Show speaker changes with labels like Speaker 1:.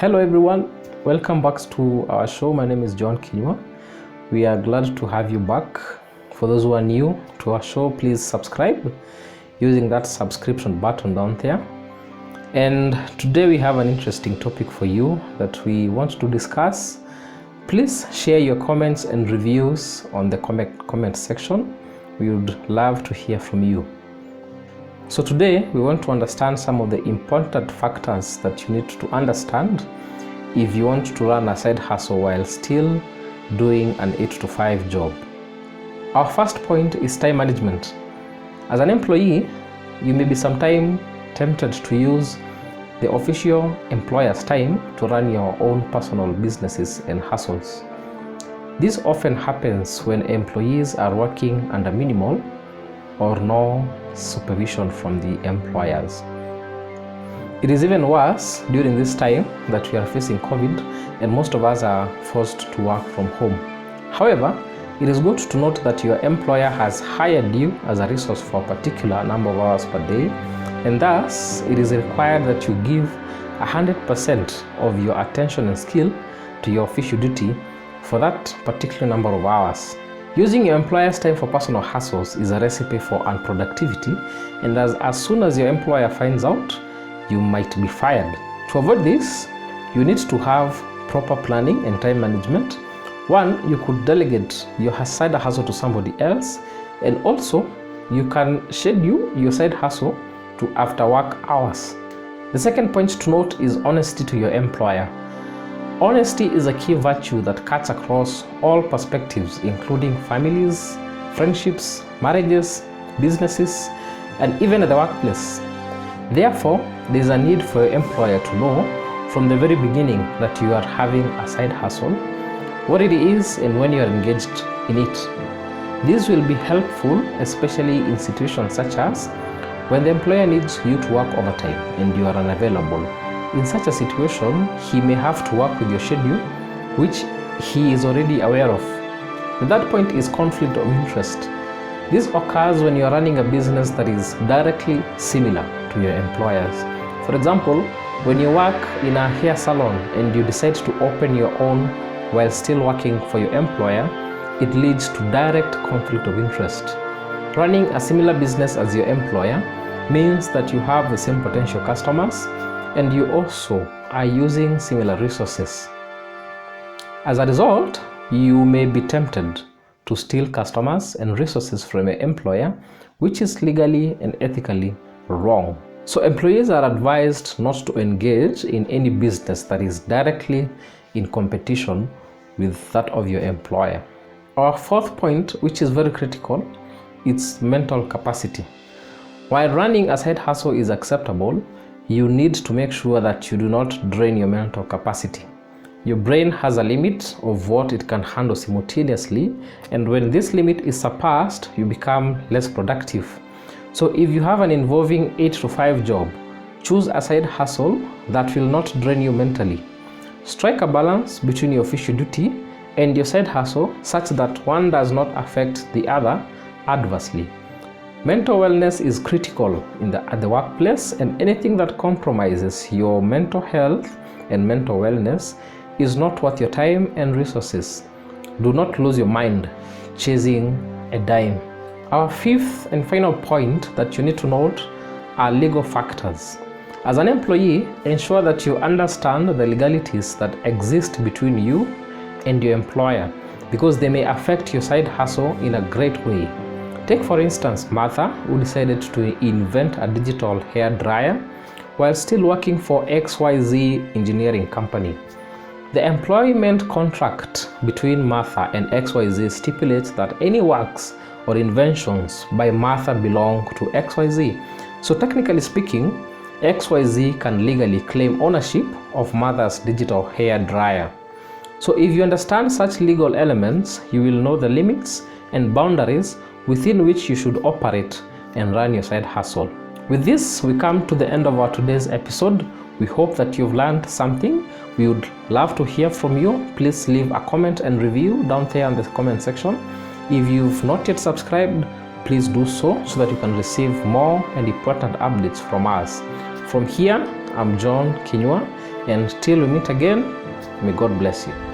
Speaker 1: Hello everyone, welcome back to our show. My name is John Kinyua. We are glad to have you back. For those who are new to our show, please subscribe using that subscription button down there. And today we have an interesting topic for you that we want to discuss. Please share your comments and reviews on the comment section. We would love to hear from you. So today we want to understand some of the important factors that you need to understand if you want to run a side hustle while still doing an 8 to 5 job. Our first point is time management. As an employee, you may be sometimes tempted to use the official employer's time to run your own personal businesses and hustles. This often happens when employees are working under minimal or no supervision from the employers. It is even worse during this time that we are facing COVID and most of us are forced to work from home. However, it is good to note that your employer has hired you as a resource for a particular number of hours per day, and thus it is required that you give 100% of your attention and skill to your official duty for that particular number of hours. Using your employer's time for personal hustles is a recipe for unproductivity, and as soon as your employer finds out, you might be fired. To avoid this, you need to have proper planning and time management. One, you could delegate your side hustle to somebody else, and also you can schedule your side hustle to after work hours. The second point to note is honesty to your employer. Honesty is a key virtue that cuts across all perspectives, including families, friendships, marriages, businesses, and even at the workplace. Therefore, there is a need for your employer to know from the very beginning that you are having a side hustle, what it is, and when you are engaged in it. This will be helpful, especially in situations such as when the employer needs you to work overtime and you are unavailable. In such a situation, he may have to work with your schedule, which he is already aware of. The third point is conflict of interest. This occurs when you are running a business that is directly similar to your employer's. For example, when you work in a hair salon and you decide to open your own while still working for your employer, it leads to direct conflict of interest. Running a similar business as your employer means that you have the same potential customers and you also are using similar resources. As a result, you may be tempted to steal customers and resources from your employer, which is legally and ethically wrong. So employees are advised not to engage in any business that is directly in competition with that of your employer. Our fourth point, which is very critical, is mental capacity. While running a side hustle is acceptable, you need to make sure that you do not drain your mental capacity. Your brain has a limit of what it can handle simultaneously, and when this limit is surpassed, you become less productive. So if you have an involving 8 to 5 job, choose a side hustle that will not drain you mentally. Strike a balance between your official duty and your side hustle such that one does not affect the other adversely. Mental wellness is critical at the workplace, and anything that compromises your mental health and mental wellness is not worth your time and resources. Do not lose your mind chasing a dime. Our fifth and final point that you need to note are legal factors. As an employee, ensure that you understand the legalities that exist between you and your employer, because they may affect your side hustle in a great way. Take for instance Martha, who decided to invent a digital hair dryer while still working for XYZ engineering company. The employment contract between Martha and XYZ stipulates that any works or inventions by Martha belong to XYZ. So technically speaking, XYZ can legally claim ownership of Martha's digital hair dryer. So if you understand such legal elements, you will know the limits and boundaries within which you should operate and run your side hustle. With this, we come to the end of our today's episode. We hope that you've learned something. We would love to hear from you. Please leave a comment and review down there in the comment section. If you've not yet subscribed, please do so that you can receive more and important updates from us. From here, I'm John Kinyua, and till we meet again, may God bless you.